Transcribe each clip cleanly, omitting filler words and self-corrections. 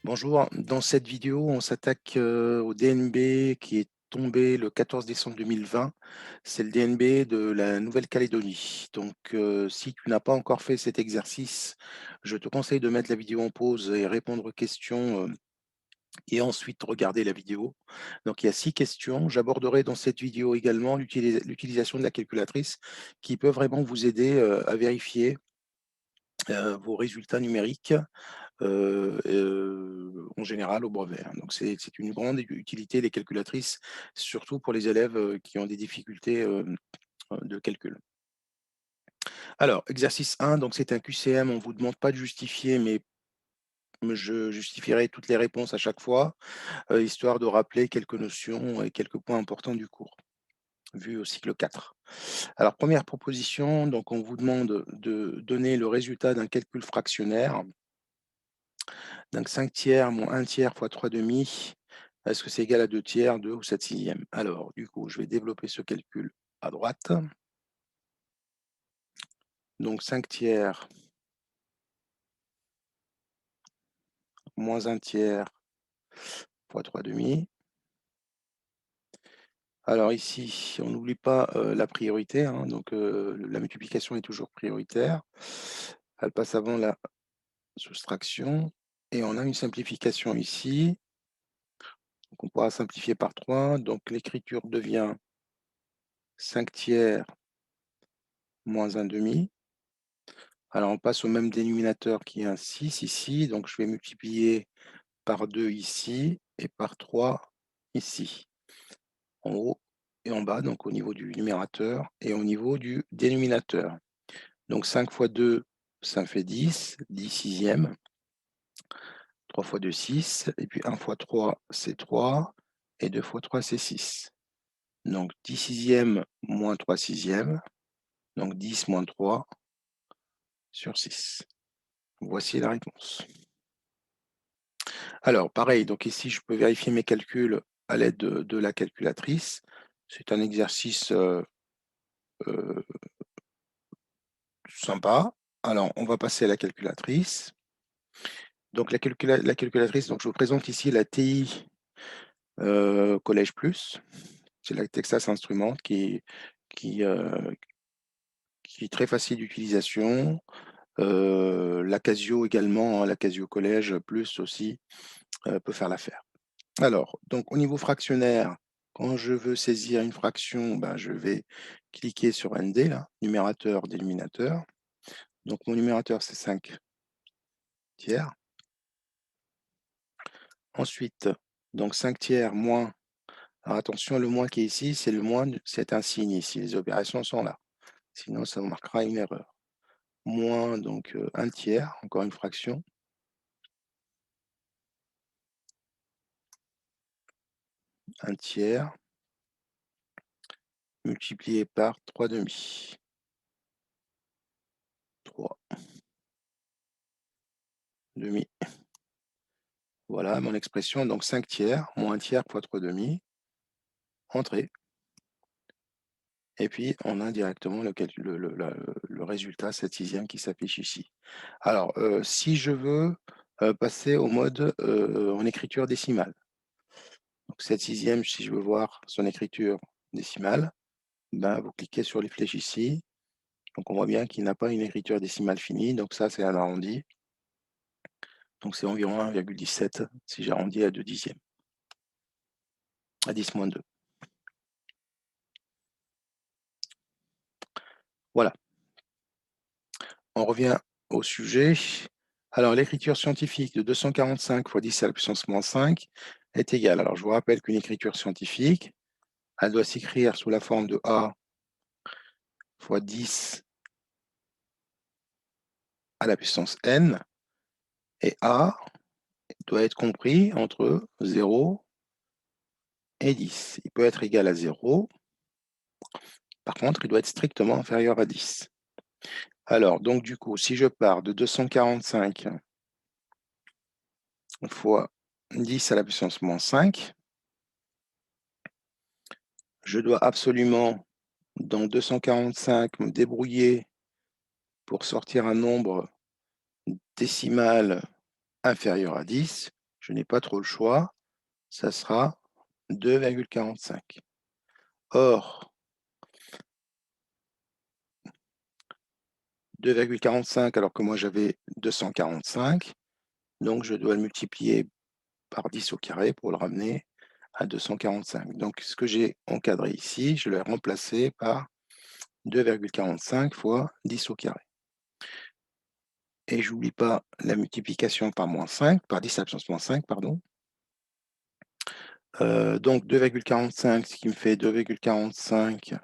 Bonjour, dans cette vidéo, on s'attaque au DNB qui est tombé le 14 décembre 2020. C'est le DNB de la Nouvelle-Calédonie. Donc, si tu n'as pas encore fait cet exercice, je te conseille de mettre la vidéo en pause et répondre aux questions et ensuite regarder la vidéo. Donc, il y a 6 questions. J'aborderai dans cette vidéo également l'utilisation de la calculatrice qui peut vraiment vous aider à vérifier vos résultats numériques en général au brevet, hein. Donc c'est une grande utilité, les calculatrices, surtout pour les élèves, qui ont des difficultés, de calcul. Alors, exercice 1, donc c'est un QCM, on ne vous demande pas de justifier, mais je justifierai toutes les réponses à chaque fois, histoire de rappeler quelques notions et quelques points importants du cours, vu au cycle 4. Alors, première proposition, donc on vous demande de donner le résultat d'un calcul fractionnaire. Donc 5 tiers moins 1 tiers fois 3 demi, est-ce que c'est égal à 2 tiers, 2 ou 7 sixièmes? Alors, du coup, je vais développer ce calcul à droite. Donc 5 tiers moins 1 tiers fois 3 demi. Alors ici, on n'oublie pas la priorité, hein, donc la multiplication est toujours prioritaire. Elle passe avant la soustraction et on a une simplification ici. Donc on pourra simplifier par 3. Donc l'écriture devient 5 tiers moins 1 demi. Alors, on passe au même dénominateur qui est un 6 ici, donc je vais multiplier par 2 ici et par 3 ici, en haut et en bas, donc au niveau du numérateur et au niveau du dénominateur. Donc 5 fois 2, ça fait 10, 10 sixièmes. 3 fois 2, 6, et puis 1 fois 3, c'est 3, et 2 fois 3, c'est 6. Donc 10 sixièmes moins 3 sixièmes, donc 10 moins 3 sur 6. Voici la réponse. Alors, pareil, donc ici, je peux vérifier mes calculs à l'aide de la calculatrice. C'est un exercice euh, sympa. Alors, on va passer à la calculatrice. Donc, la calculatrice, donc je vous présente ici la TI Collège Plus. C'est la Texas Instruments qui, euh, qui est très facile d'utilisation. La Casio également, hein, la Casio Collège Plus aussi peut faire l'affaire. Alors, donc au niveau fractionnaire, quand je veux saisir une fraction, ben, je vais cliquer sur ND, là, numérateur, dénominateur. Donc mon numérateur, c'est 5 tiers. Ensuite, donc 5 tiers moins, alors attention, le moins qui est ici, c'est le moins, c'est un signe ici, les opérations sont là. Sinon, ça vous marquera une erreur. Moins, donc 1 tiers, encore une fraction. 1 tiers multiplié par 3 demi. 3 demi. Voilà mon expression, donc 5 tiers, moins 1 tiers fois 3 demi, entrée. Et puis, on a directement le résultat 7 sixièmes qui s'affiche ici. Alors, si je veux passer au mode en écriture décimale, donc 7 sixièmes, si je veux voir son écriture décimale, ben, vous cliquez sur les flèches ici. Donc, on voit bien qu'il n'a pas une écriture décimale finie. Donc, ça, c'est un arrondi. Donc, c'est environ 1,17 si j'arrondis à 2 dixièmes, à 10 moins 2. Voilà, on revient au sujet. Alors, l'écriture scientifique de 245 fois 10 à la puissance moins 5 est égale. Alors, je vous rappelle qu'une écriture scientifique, elle doit s'écrire sous la forme de A fois 10 à la puissance n, et A doit être compris entre 0 et 10. Il peut être égal à 0, par contre, il doit être strictement inférieur à 10. Alors, donc du coup, si je pars de 245 fois 10 à la puissance moins 5, je dois absolument, dans 245, me débrouiller pour sortir un nombre décimal inférieur à 10. je n'ai pas trop le choix, ça sera 2,45. Or, 2,45 alors que moi j'avais 245, donc je dois le multiplier par 10 au carré pour le ramener à 245. Donc ce que j'ai encadré ici, je l'ai remplacé par 2,45 fois 10 au carré. Et j'oublie pas la multiplication par moins 5, par 10 à la puissance moins 5, pardon. Donc 2,45, ce qui me fait 2,45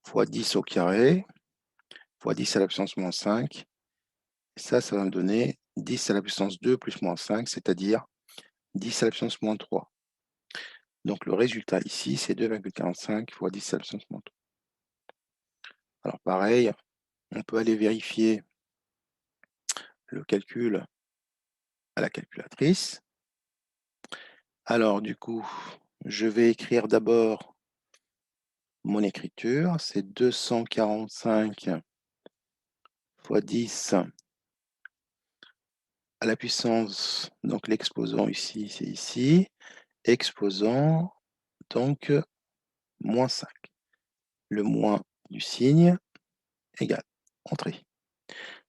fois 10 au carré, fois 10 à la puissance moins 5. Et ça va me donner 10 à la puissance 2 plus moins 5, c'est-à-dire 10 à la puissance moins 3. Donc le résultat ici, c'est 2,45 fois 10 à la puissance moins 3. Alors pareil, on peut aller vérifier le calcul à la calculatrice. Alors du coup, je vais écrire d'abord mon écriture, c'est 245 fois 10 à la puissance, donc l'exposant ici, c'est ici, exposant, donc moins 5. Le moins du signe égale, entrée.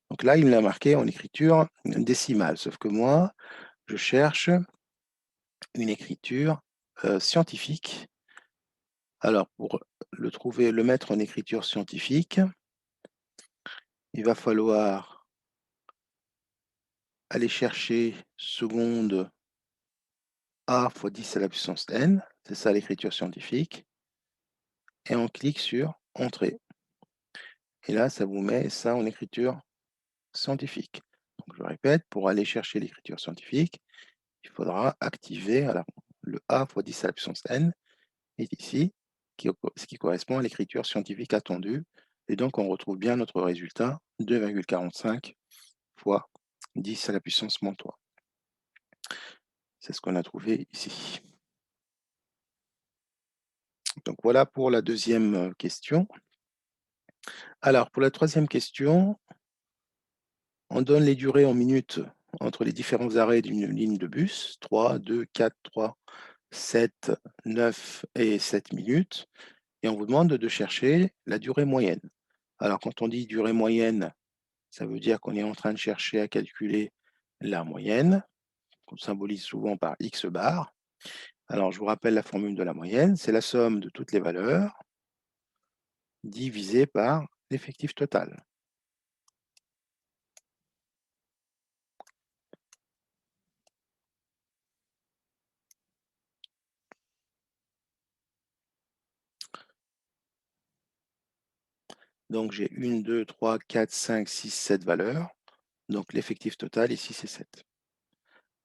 Donc là, il me l'a marqué en écriture décimale, sauf que moi, je cherche une écriture scientifique. Alors, pour le trouver, le mettre en écriture scientifique, il va falloir aller chercher seconde A fois 10 à la puissance n, c'est ça l'écriture scientifique, et on clique sur Entrée. Et là, ça vous met ça en écriture scientifique. Donc, je répète, pour aller chercher l'écriture scientifique, il faudra activer alors, le A fois 10 à la puissance n, est ici, ce qui correspond à l'écriture scientifique attendue. Et donc, on retrouve bien notre résultat, 2,45 fois 10 à la puissance moins 3. C'est ce qu'on a trouvé ici. Donc, voilà pour la deuxième question. Alors, pour la troisième question, on donne les durées en minutes entre les différents arrêts d'une ligne de bus, 3, 2, 4, 3, 7, 9 et 7 minutes, et on vous demande de chercher la durée moyenne. Alors, quand on dit durée moyenne, ça veut dire qu'on est en train de chercher à calculer la moyenne, qu'on symbolise souvent par X bar. Alors, je vous rappelle la formule de la moyenne, c'est la somme de toutes les valeurs divisée par l'effectif total. Donc, j'ai 1, 2, 3, 4, 5, 6, 7 valeurs. Donc, l'effectif total, ici, c'est 7.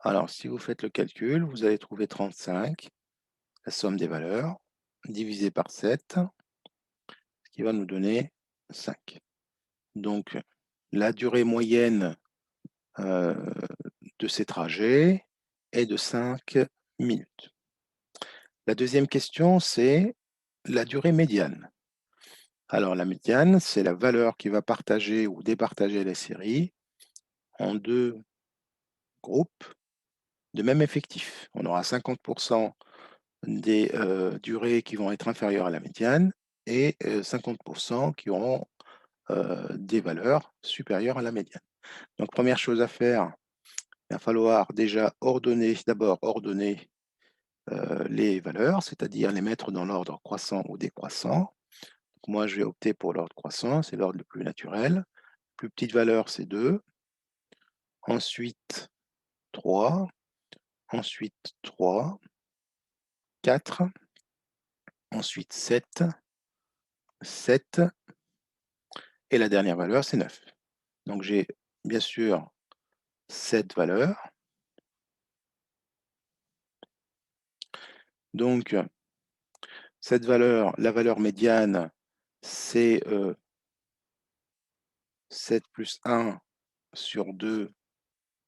Alors, si vous faites le calcul, vous allez trouver 35, la somme des valeurs, divisé par 7, ce qui va nous donner 5. Donc, la durée moyenne de ces trajets est de 5 minutes. La deuxième question, c'est la durée médiane. Alors, la médiane, c'est la valeur qui va partager ou départager la série en deux groupes de même effectif. On aura 50% des durées qui vont être inférieures à la médiane et 50% qui auront des valeurs supérieures à la médiane. Donc, première chose à faire, il va falloir déjà d'abord ordonner les valeurs, c'est-à-dire les mettre dans l'ordre croissant ou décroissant. Donc, moi, je vais opter pour l'ordre croissant, c'est l'ordre le plus naturel. Plus petite valeur, c'est 2. Ensuite, 3. Ensuite, 3. 4. Ensuite, 7. 7. Et la dernière valeur, c'est 9. Donc, j'ai bien sûr 7 valeurs. Donc, cette valeur, la valeur médiane, c'est 7 plus 1 sur 2,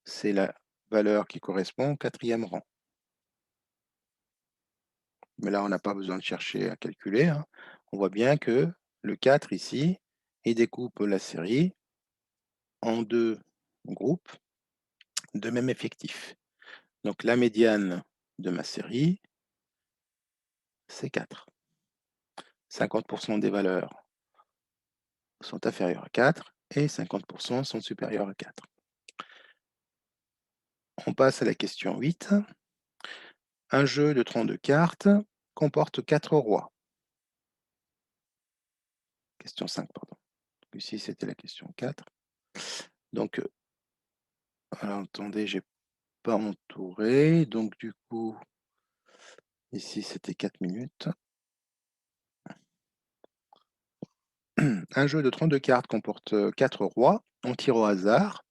c'est la valeur qui correspond au quatrième rang. Mais là, on n'a pas besoin de chercher à calculer, hein. On voit bien que le 4 ici, il découpe la série en deux groupes de même effectif. Donc la médiane de ma série, c'est 4. 50% des valeurs sont inférieures à 4 et 50% sont supérieures à 4. On passe à la question 8. Un jeu de 32 cartes comporte 4 rois. Question 5, pardon. Ici, c'était la question 4. Donc, alors, attendez, j'ai pas entouré. Donc, du coup, ici, c'était 4 minutes. Un jeu de 32 cartes comporte 4 rois. On tire au hasard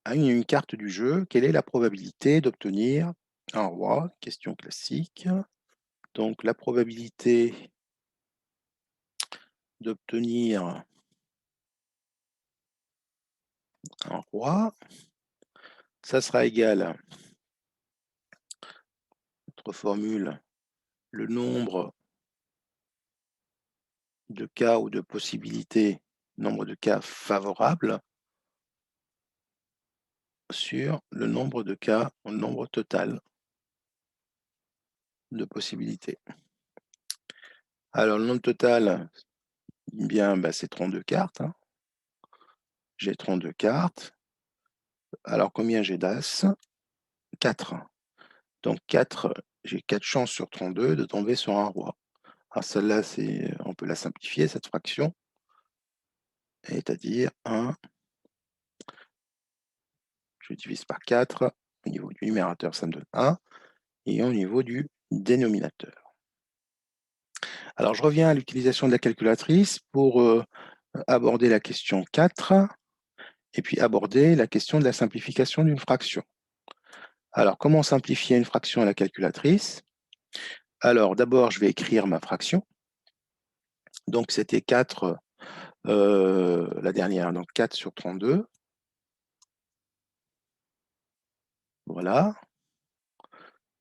une carte du jeu. Quelle est la probabilité d'obtenir un roi? Question classique. Donc, la probabilité d'obtenir un roi, ça sera égal, notre formule, le nombre de cas ou de possibilités, nombre de cas favorables sur le nombre de cas, le nombre total de possibilités. Alors, le nombre total, bien, bah, c'est 32 cartes. Hein. J'ai 32 cartes. Alors, combien j'ai d'as? 4. Donc, 4, j'ai 4 chances sur 32 de tomber sur un roi. Alors, celle-là, on peut la simplifier, cette fraction. C'est-à-dire 1, je divise par 4. Au niveau du numérateur, ça me donne 1. Et au niveau du dénominateur. Alors, je reviens à l'utilisation de la calculatrice pour aborder la question 4 et puis aborder la question de la simplification d'une fraction. Alors, comment simplifier une fraction à la calculatrice? Alors, d'abord, je vais écrire ma fraction. Donc, c'était 4, la dernière, donc 4 sur 32. Voilà.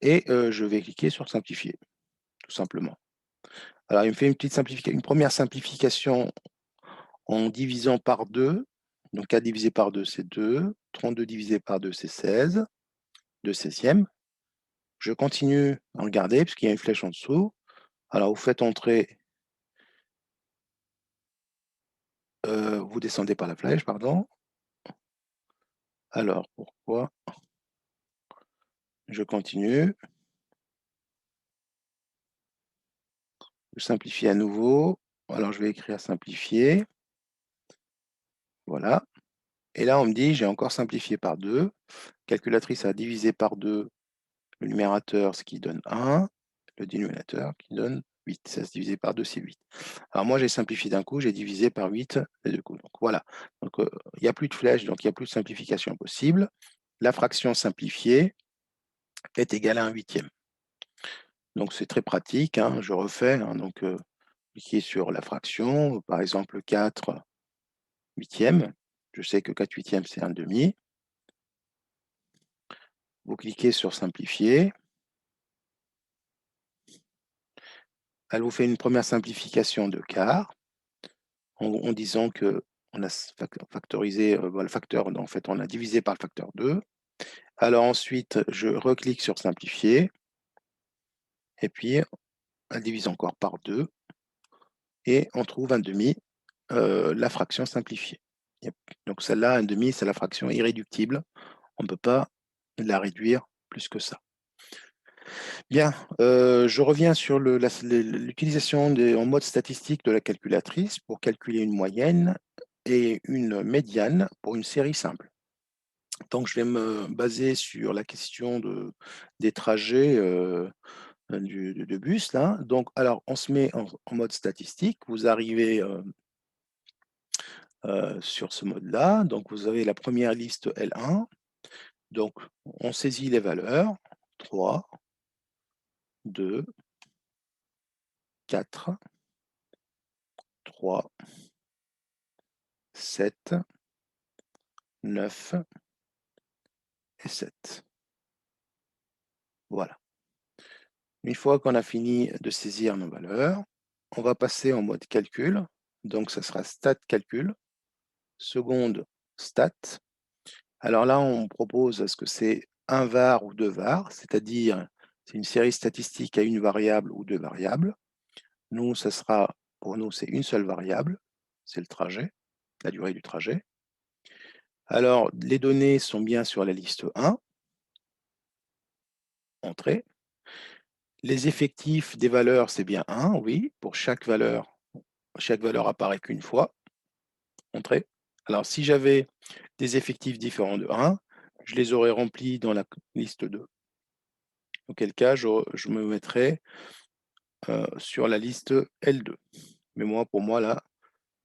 Et je vais cliquer sur simplifier, tout simplement. Alors, il me fait une première simplification en divisant par 2. Donc 4 divisé par 2, c'est 2. 32 divisé par 2, c'est 16. 2 16e. Je continue à regarder, puisqu'il y a une flèche en dessous. Alors, vous faites entrer, vous descendez par la flèche, pardon. Alors, pourquoi? Je continue. Je simplifie à nouveau. Alors, je vais écrire simplifier. Voilà. Et là, on me dit, j'ai encore simplifié par 2. Calculatrice a divisé par 2 le numérateur, ce qui donne 1. Le dénominateur qui donne 8. 16 divisé par 2, c'est 8. Alors moi, j'ai simplifié d'un coup, j'ai divisé par 8 les deux coups. Donc voilà. Donc il n'y a plus de flèche, donc il n'y a plus de simplification possible. La fraction simplifiée est égale à 1/8. Donc c'est très pratique. Hein, je refais. Hein, donc cliquez sur la fraction, par exemple 4 huitièmes. Je sais que 4 huitièmes, c'est 1/2. Vous cliquez sur simplifier. Elle vous fait une première simplification de quart en disant que on a factorisé le facteur, en fait, on a divisé par le facteur 2. Alors ensuite, je reclique sur simplifier, et puis elle divise encore par 2, et on trouve 1/2, la fraction simplifiée. Donc celle-là, 1/2, c'est la fraction irréductible. On ne peut pas la réduire plus que ça. Bien, je reviens sur l'utilisation en mode statistique de la calculatrice pour calculer une moyenne et une médiane pour une série simple. Donc, je vais me baser sur la question des trajets de bus. Là. Donc, alors, on se met en mode statistique. Vous arrivez sur ce mode-là. Donc, vous avez la première liste L1. Donc, on saisit les valeurs. 3, 2, 4, 3, 7, 9 et 7. Voilà. Une fois qu'on a fini de saisir nos valeurs, on va passer en mode calcul. Donc, ça sera stat calcul. Seconde stat. Alors là, on propose ce que c'est un var ou deux vars, c'est-à-dire c'est une série statistique à une variable ou deux variables. Nous, ça sera, pour nous, c'est une seule variable, c'est le trajet, la durée du trajet. Alors, les données sont bien sur la liste 1, entrée. Les effectifs des valeurs, c'est bien 1, oui. Pour chaque valeur apparaît qu'une fois, entrée. Alors, si j'avais des effectifs différents de 1, je les aurais remplis dans la liste 2. Auquel cas, je me mettrais sur la liste L2. Mais moi, pour moi, là,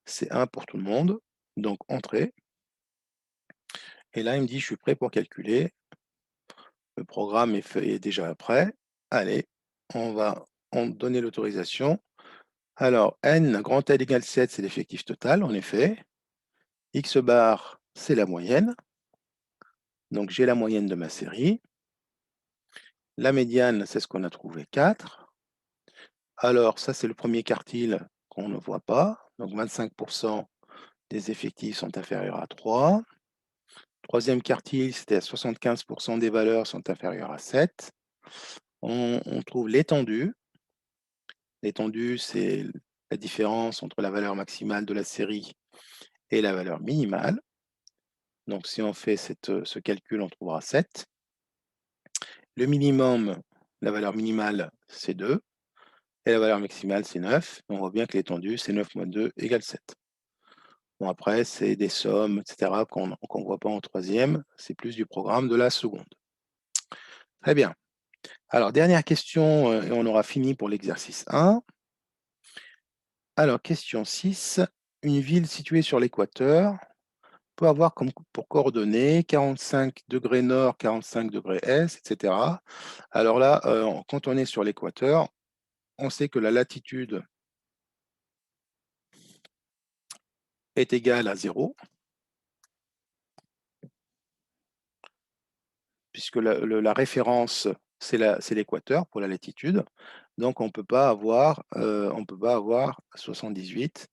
c'est 1 pour tout le monde. Donc, entrée. Et là, il me dit, je suis prêt pour calculer. Le programme est déjà prêt. Allez, on va en donner l'autorisation. Alors, n grand N égale 7, c'est l'effectif total, en effet. X bar, c'est la moyenne. Donc, j'ai la moyenne de ma série. La médiane, c'est ce qu'on a trouvé, 4. Alors, ça, c'est le premier quartile qu'on ne voit pas. Donc, 25% des effectifs sont inférieurs à 3. Troisième quartile, c'était à 75% des valeurs sont inférieures à 7. On trouve l'étendue. L'étendue, c'est la différence entre la valeur maximale de la série et la valeur minimale. Donc, si on fait ce calcul, on trouvera 7. Le minimum, la valeur minimale, c'est 2. Et la valeur maximale, c'est 9. On voit bien que l'étendue, c'est 9 moins 2 égale 7. Bon, après, c'est des sommes, etc., qu'on ne voit pas en troisième. C'est plus du programme de la seconde. Très bien. Alors, dernière question, et on aura fini pour l'exercice 1. Alors, question 6. Une ville située sur l'équateur peut avoir comme pour coordonnées 45 degrés nord, 45 degrés est, etc. Alors là, quand on est sur l'équateur, on sait que la latitude est égale à 0, puisque la référence, c'est l'équateur pour la latitude. Donc, on ne peut pas avoir 78,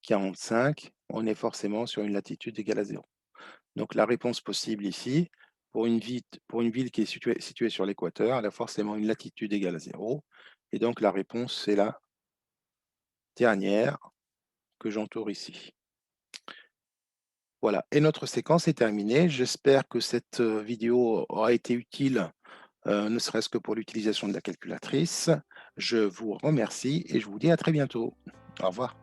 45, on est forcément sur une latitude égale à 0. Donc, la réponse possible ici, pour une ville qui est située sur l'équateur, elle a forcément une latitude égale à 0. Et donc, la réponse, c'est la dernière que j'entoure ici. Voilà, et notre séquence est terminée. J'espère que cette vidéo aura été utile, ne serait-ce que pour l'utilisation de la calculatrice. Je vous remercie et je vous dis à très bientôt. Au revoir.